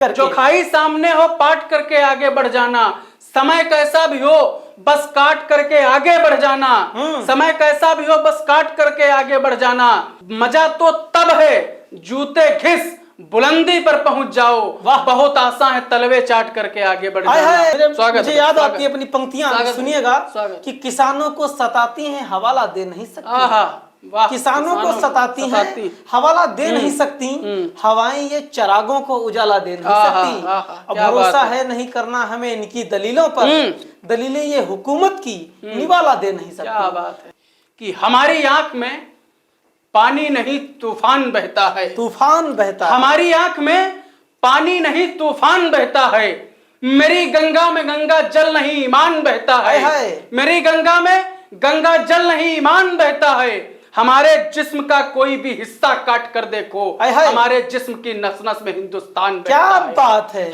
जो खाई सामने हो पाट करके आगे बढ़ जाना, समय कैसा भी हो बस काट करके आगे बढ़ जाना, समय कैसा भी हो बस काट करके आगे बढ़ जाना। मजा तो तब है जूते घिस बुलंदी पर पहुंच जाओ, वाह बहुत आसान है तलवे चाट करके आगे बढ़ जाना। स्वागत। मुझे याद आती है अपनी पंक्तियां, सुनिएगा कि किसानों को सताती हैं हवाला दे नहीं सकती। किसानों को सताती हैं हवाला दे नहीं सकती, हवाएं ये चरागों को उजाला दे नहीं सकती। अब भरोसा है नहीं करना हमें इनकी दलीलों पर, दलीलें ये हुकूमत की निवाला दे नहीं सकती। क्या बात है कि हमारी आंख में पानी नहीं तूफान बहता है, तूफान बहता है। हमारी आंख में पानी नहीं तूफान बहता है। मेरी गंगा में गंगा जल नहीं ईमान बहता है, मेरी गंगा में गंगा जल नहीं ईमान बहता है। हमारे जिस्म का कोई भी हिस्सा काट कर देखो, हमारे जिस्म की नस नस में हिंदुस्तान बहता क्या है। बात है।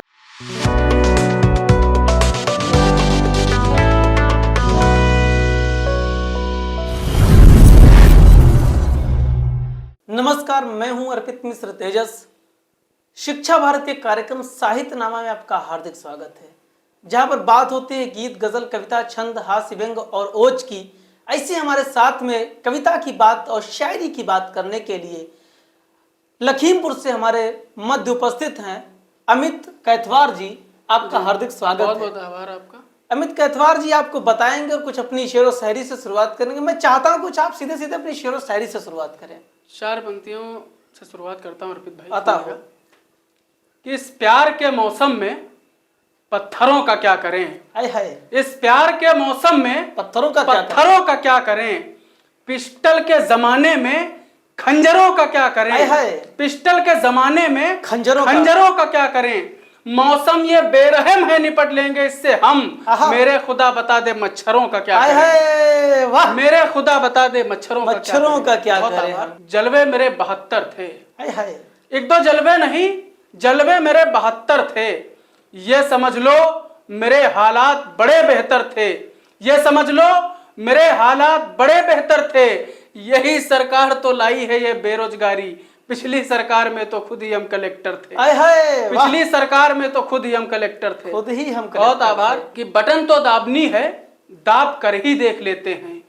नमस्कार, मैं हूं अर्पित मिश्र तेजस। शिक्षा भारत के कार्यक्रम साहित्यनामा में आपका हार्दिक स्वागत है, जहां पर बात होती है गीत, गजल, कविता, छंद, हास्य, व्यंग और ओज की। ऐसे हमारे साथ में कविता की बात और शायरी की बात करने के लिए लखीमपुर से हमारे मध्य उपस्थित हैं अमित कैथवार जी। आपका हार्दिक स्वागत है। बहुत आभार आपका। अमित कैथवार जी आपको बताएंगे और कुछ अपनी शेरो शायरी से शुरुआत करेंगे। मैं चाहता हूं कुछ आप सीधे सीधे अपनी शेरो शायरी से शुरुआत करें। 4 पंक्तियों से शुरुआत करता हूं अर्पित भाई। आता हो कि इस प्यार के मौसम में पत्थरों का क्या करें, इस प्यार के मौसम में पत्थरों का क्या करें। पिस्टल के जमाने में खंजरों का क्या करें, पिस्टल के जमाने में खंजरों का क्या करें। मौसम ये बेरहम है निपट लेंगे इससे हम, मेरे खुदा बता दे मच्छरों का क्या करें। वाह, मेरे खुदा बता दे मच्छरों का क्या करें। जलवे मेरे 72 थे, एक दो जलवे नहीं जलवे मेरे 72 थे। ये समझ लो मेरे हालात बड़े बेहतर थे, ये समझ लो मेरे हालात बड़े बेहतर थे। यही सरकार तो लाई है ये बेरोजगारी, पिछली सरकार में तो खुद ही हम कलेक्टर थे। पिछली सरकार में तो खुद ही हम कलेक्टर थे। बहुत आभार कि बटन तो दाबनी है दाब कर ही देख लेते हैं,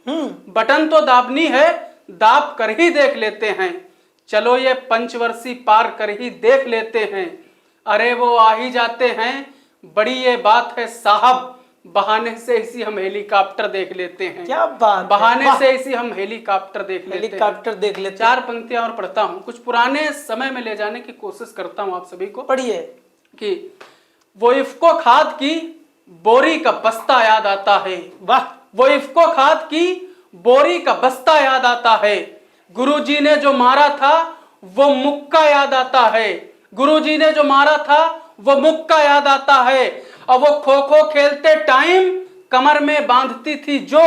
बटन तो दाबनी है दाब कर ही देख लेते हैं। चलो ये पंचवर्षी पार कर ही देख लेते हैं। अरे वो आ ही जाते हैं बड़ी ये बात है साहब, बहाने से इसी हम हेलीकॉप्टर देख लेते हैं। क्या बात, बहाने से इसी हम हेलीकॉप्टर देख लेते हैं। 4 पंक्तियां और पढ़ता हूं, कुछ पुराने समय में ले जाने की कोशिश करता हूं आप सभी को। पढ़िए कि वो इफ्को खाद की बोरी का बस्ता याद आता है, वाह, वो इफ्को खाद की बोरी का बस्ता याद आता है। गुरुजी ने जो मारा था वो मुक्का याद आता है, गुरुजी ने जो मारा था वो मुक्का याद आता है। और वो खो खो खेलते टाइम कमर में बांधती थी जो,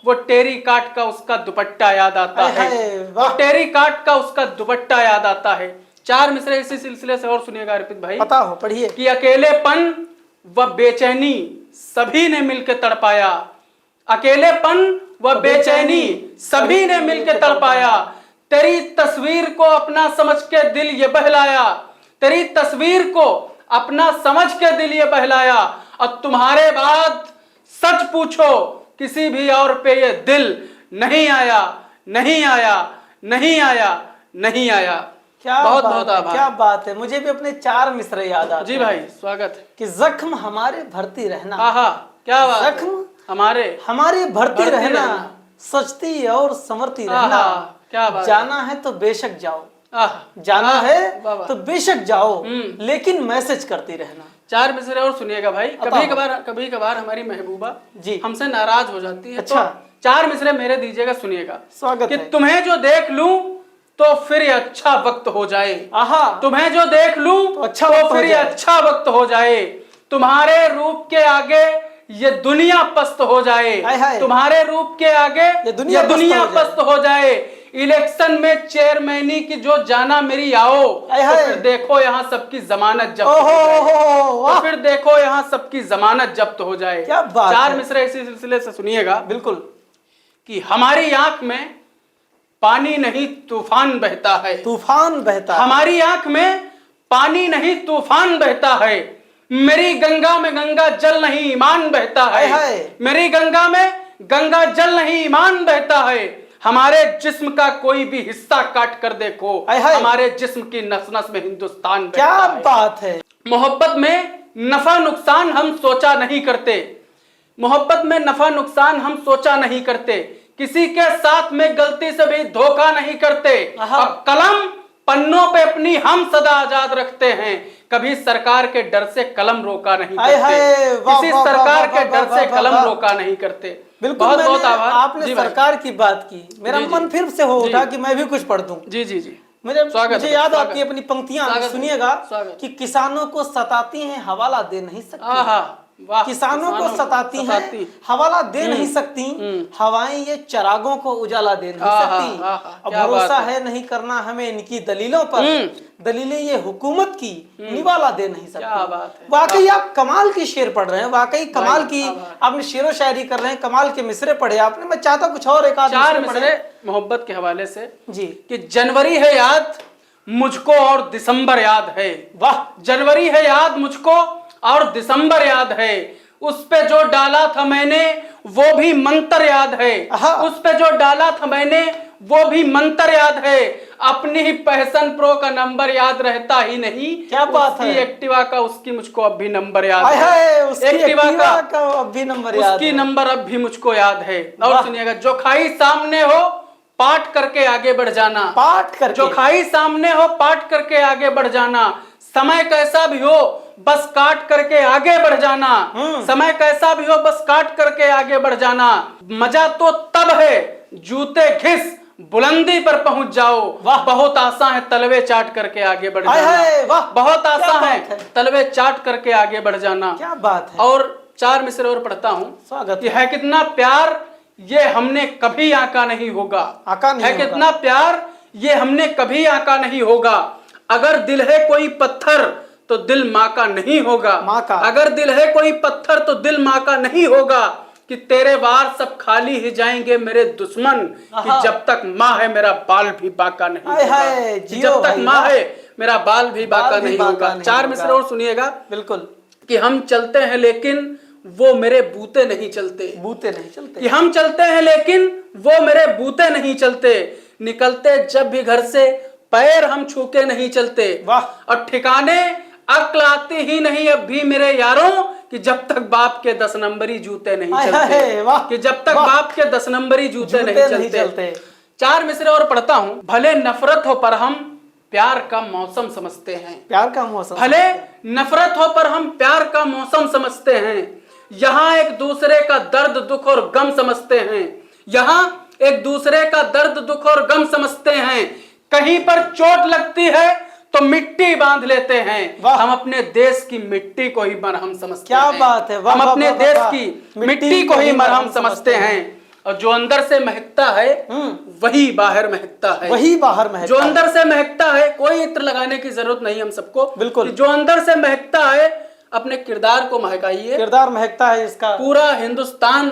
वो टेरी काट का उसका दुपट्टा याद आता है, वो टेरी काट का उसका दुपट्टा याद आता है। 4 मिसरे इसी सिलसिले से और सुनिएगा अर्पित भाई। बताओ, पढ़िए। कि अकेलेपन व बेचैनी सभी ने मिलकर तड़पाया, अकेलेपन व बेचैनी सभी ने मिलकर तड़पाया। तेरी तस्वीर को अपना समझ के दिल ये बहलाया, तेरी तस्वीर को अपना समझ के दिल ये बहलाया। और तुम्हारे बाद सच पूछो किसी भी और पे ये दिल नहीं आया, नहीं आया, नहीं आया, नहीं आया। क्या बहुत बात बहुत है, आभार। क्या बात है। मुझे भी अपने 4 मिसरे याद आते जी भाई, स्वागत है। कि जख्म हमारे भरती रहना, आहा क्या बात, जख्म हमारे भरती रहना, सचती और संवरती रहना। क्या बात, जाना है तो बेशक जाओ, जाना है तो बेशक जाओ, लेकिन मैसेज करती रहना। 4 मिसरे और सुनिएगा भाई। कभी कभार हमारी महबूबा जी हमसे नाराज हो जाती है। अच्छा, तो 4 मिसरे मेरे दीजिएगा, सुनिएगा। स्वागत कि है। तुम्हें जो देख लूं तो फिर ये अच्छा वक्त हो जाए, तुम्हें जो देख लूं तो फिर ये अच्छा वक्त हो जाए। तुम्हारे रूप के आगे ये दुनिया पस्त हो जाए, तुम्हारे रूप के आगे ये दुनिया पस्त हो जाए। इलेक्शन में चेयरमैनी की जो जाना मेरी आओ, तो फिर देखो यहाँ सबकी जमानत जब्त हो जाए, तो फिर देखो यहाँ सबकी जमानत जब्त हो जाए। 4 मिसरे इसी सिलसिले से सुनिएगा। बिल्कुल। कि हमारी आंख में पानी नहीं तूफान बहता है, तूफान बहता है। हमारी आंख में पानी नहीं तूफान बहता है, मेरी गंगा में गंगा जल नहीं ईमान बहता हाय हाय। है, मेरी गंगा में गंगा जल नहीं ईमान बहता है। हमारे जिस्म का कोई भी हिस्सा काट कर देखो, हाय हाय। हमारे जिस्म की नस नस में हिंदुस्तान क्या बहता है। बात है। मोहब्बत में नफा नुकसान हम सोचा नहीं करते, मोहब्बत में नफा नुकसान हम सोचा नहीं करते, किसी के साथ में गलती से भी धोखा नहीं करते। आहा। अब कलम पन्नों पे अपनी हम सदा आजाद रखते हैं, कभी सरकार के डर से कलम रोका नहीं हाय हाय, करते, वाह, किसी वाह, सरकार वाह, के वाह, डर से वाह, कलम वाह। रोका नहीं करते। बिल्कुल, बहुत बहुत मैंने आभार। आपने जी भाई। सरकार की बात की, मेरा जी, जी। मन फिर से हो जी। उठा कि मैं भी कुछ पढ़ दूं। जी जी जी मुझे याद स्वागत। आती है अपनी पंक्तियां, स्वागत। सुनिएगा स्वागत। कि किसानों को सताती हैं हवाला दे नहीं सकती, आहा, वाह। किसानों को सताती हैं हवाला दे नहीं सकती, हवाएं ये चरागों को उजाला दे नहीं आहा, सकती। आहा, और क्या भरोसा बात है नहीं करना हमें इनकी दलीलों पर, दलीलें ये हुकूमत की निवाला दे नहीं क्या सकती। बात है। वाकई आप कमाल की शेर पढ़ रहे हैं, वाकई कमाल की आभार। आपने शेरो शायरी कर रहे हैं, कमाल के मिसरे पढ़े आपने। मैं चाहता कुछ और एक आध चार मिसरे मिसरे पढ़े। मोहब्बत के हवाले से जी कि जनवरी है याद मुझको और दिसंबर याद है, वाह, जनवरी है याद मुझको और दिसंबर याद है, उस पे जो डाला था मैंने वो भी मंत्र याद है, आहा। उस पे जो डाला था मैंने वो भी मंत्र याद है, अपनी ही पैशन प्रो का नंबर याद रहता ही नहीं, क्या बात है। उसकी एक्टिवा का उसकी मुझको अब भी नंबर याद हाय है, हाय, उसकी एक्टिवा एक्टिवा का अब भी नंबर याद उसकी है। नंबर अब भी मुझको याद है। वाह। और सुनिएगा, जो खाई सामने हो पाठ करके आगे बढ़ जाना, पाठ करके, जो खाई सामने हो पाठ करके आगे बढ़ जाना, समय कैसा भी हो बस काट करके आगे बढ़ जाना, समय कैसा भी हो बस काट करके आगे बढ़ जाना, मजा तो तब है जूते घिस बुलंदी पर पहुंच जाओ, वाह। बहुत आसान है तलवे चाट करके आगे बढ़ हाय हाय, जाना, वाह, बहुत क्या आसान बात है तलवे चाट करके आगे बढ़ जाना। क्या बात है। और चार मिसरे और पढ़ता हूं। स्वागत कि है कितना प्यार ये हमने कभी आका नहीं होगा, आका नहीं है होगा। कितना प्यार ये हमने कभी आका नहीं होगा, अगर दिल है कोई पत्थर तो दिल माँ का नहीं होगा, माँ का। अगर दिल है कोई पत्थर तो दिल माँ का नहीं होगा, कि तेरे वार सब खाली ही जाएंगे मेरे दुश्मन, कि आहा। जब तक माँ है मेरा बाल भी बाका नहीं हाय होगा, हाय, कि जियो जब तक भाई, माँ वाह। है मेरा बाल भी बाका बाल भी नहीं बाका होगा। नहीं चार होगा। मिसरे और सुनिएगा बिल्कुल, कि हम चलते हैं लेकिन वो मेरे बूते नहीं चलते, बूते नहीं चलते। कि हम चलते हैं लेकिन वो मेरे बूते नहीं चलते, निकलते जब भी घर से पैर हम छू के नहीं चलते, वाह। और ठिकाने अक्ल आती ही नहीं अब भी मेरे यारों, कि जब तक बाप के 10 नंबरी जूते नहीं हाय हाय, चलते, वाह, कि जब तक वाह। बाप के 10 नंबरी जूते नहीं चलते। चार मिसरे और पढ़ता हूं। भले नफरत हो पर हम प्यार का मौसम समझते हैं, प्यार का मौसम, भले नफरत हो पर हम प्यार का मौसम समझते हैं, यहाँ एक दूसरे का दर्द दुख और गम समझते हैं, यहाँ एक दूसरे का दर्द दुख और गम समझते हैं, कहीं पर चोट लगती है तो मिट्टी बांध लेते हैं, वाह। हम अपने देश की मिट्टी को ही मरहम समझते क्या हैं, बात है, वाह, हम वाह, अपने वाह, देश वाह। की मिट्टी को ही मरहम समझते हैं, और जो अंदर से महकता है वही बाहर महकता है, वही बाहर महकता जो है। अंदर से महकता है, कोई इत्र लगाने की जरूरत नहीं हम सबको, बिल्कुल। कि जो अंदर से महकता है अपने किरदार को महकाइए, किरदार महकता है इसका, पूरा हिंदुस्तान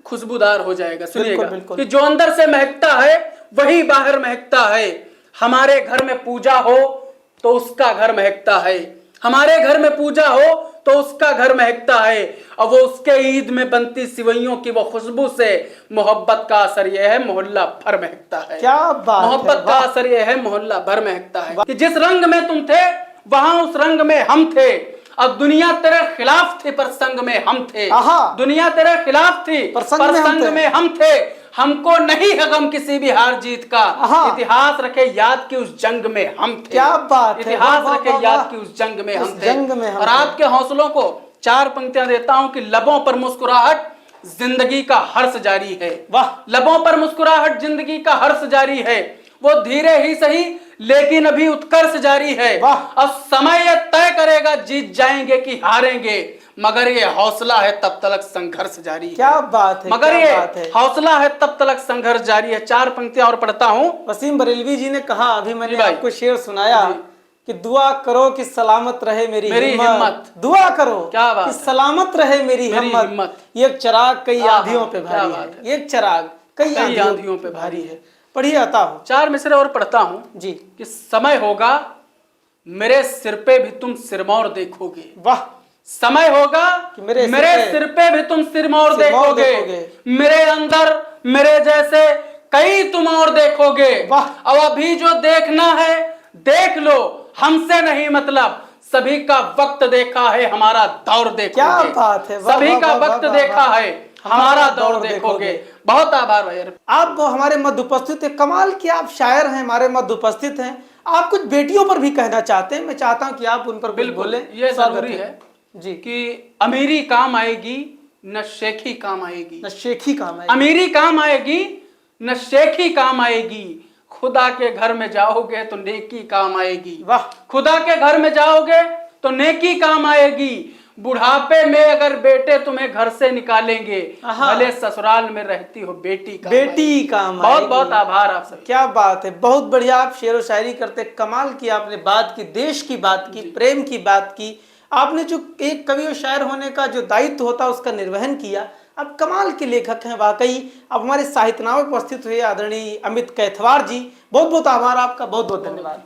खुशबूदार हो जाएगा। सुनिएगा, बिल्कुल। कि जो अंदर से महकता है वही बाहर महकता है, हमारे घर में पूजा हो तो उसका घर महकता है, हमारे घर में पूजा हो तो उसका घर महकता है, और वो उसके ईद में बनती सिवैयों की वो खुशबू से मोहब्बत का असर यह है मोहल्ला भर महकता है। क्या बात है, मोहब्बत का वाह। असर यह है मोहल्ला भर महकता है, कि जिस रंग में तुम थे वहां उस रंग में हम थे, अब दुनिया तेरे खिलाफ थी पर संग में हम थे, आहा। दुनिया तेरे खिलाफ थी पर संग पर में हम संग थे। में हम थे, हमको नहीं है गम किसी भी हार जीत का, आहा। इतिहास रखे याद की उस जंग में हम थे। क्या बात है, इतिहास वाह, रखे वाह, याद वाह। की उस जंग में उस हम थे। जंग में हम और थे। आपके हौसलों को 4 पंक्तियां देता हूं कि लबों पर मुस्कुराहट जिंदगी का हर्ष जारी है, वाह। लबों पर मुस्कुराहट जिंदगी का हर्ष जारी है, वो धीरे ही सही लेकिन अभी उत्कर्ष जारी है, वाह। अब समय यह तय करेगा जीत जाएंगे कि हारेंगे, मगर ये हौसला है तब तक संघर्ष जारी है। क्या बात है, मगर क्या ये बात है। हौसला है तब तक संघर्ष जारी है। 4 पंक्तियां और पढ़ता हूं। वसीम बरेलवी जी ने कहा, अभी मैंने जी भाई। आपको शेर सुनाया कि दुआ करो कि सलामत रहे मेरी हिम्मत, दुआ करो क्या बात कि है। सलामत रहे मेरी हिम्मत, ये चिराग कई आहा, आंधियों पे क्या भारी बात है, एक चिराग कई आंधियों पे भारी है। पढ़िए आता हूँ। 4 मिसरे और पढ़ता हूं जी। कि समय होगा मेरे सिर पे भी तुम सिरमौर देखोगे। वाह, समय होगा कि मेरे सिर पे भी तुम सिरमौर देखोगे। मेरे अंदर मेरे जैसे कई तुम और देखोगे। वाह। अब अभी जो देखना है देख लो, हमसे नहीं मतलब, सभी का वक्त देखा है, हमारा दौर देखोगे। क्या बात है, वाह, सभी वाह, का वाह, वक्त वाह, देखा वाह। है, हमारा दौर देखोगे। बहुत आभार भाई। आप हमारे मध्य उपस्थित है, कमाल के आप शायर हैं, हमारे मध्य उपस्थित हैं। आप कुछ बेटियों पर भी कहना चाहते हैं, मैं चाहता हूं कि आप उन पर कुछ बिल्कुल, बोले। ये जरूरी है जी कि अमीरी काम आएगी न शेखी काम आएगी। न शेखी काम है। अमीरी काम आएगी न शेखी काम आएगी। खुदा के घर में जाओगे तो नेकी काम आएगी। वाह। खुदा के घर में जाओगे तो नेकी काम आएगी। बुढ़ापे में अगर बेटे तुम्हें घर से निकालेंगे, भले ससुराल में रहती हो बेटी काम बहुत बहुत आभार आप सब। क्या बात है, बहुत बढ़िया। आप शेर व शायरी करते, कमाल की आपने बात की, देश की बात की, प्रेम की बात की। आपने जो एक कवि और शायर होने का जो दायित्व होता है उसका निर्वहन किया। आप कमाल के लेखक हैं वाकई। अब हमारे साहित्यनामा में उपस्थित हुए आदरणीय अमित कैथवार जी, बहुत बहुत आभार आपका, बहुत बहुत धन्यवाद।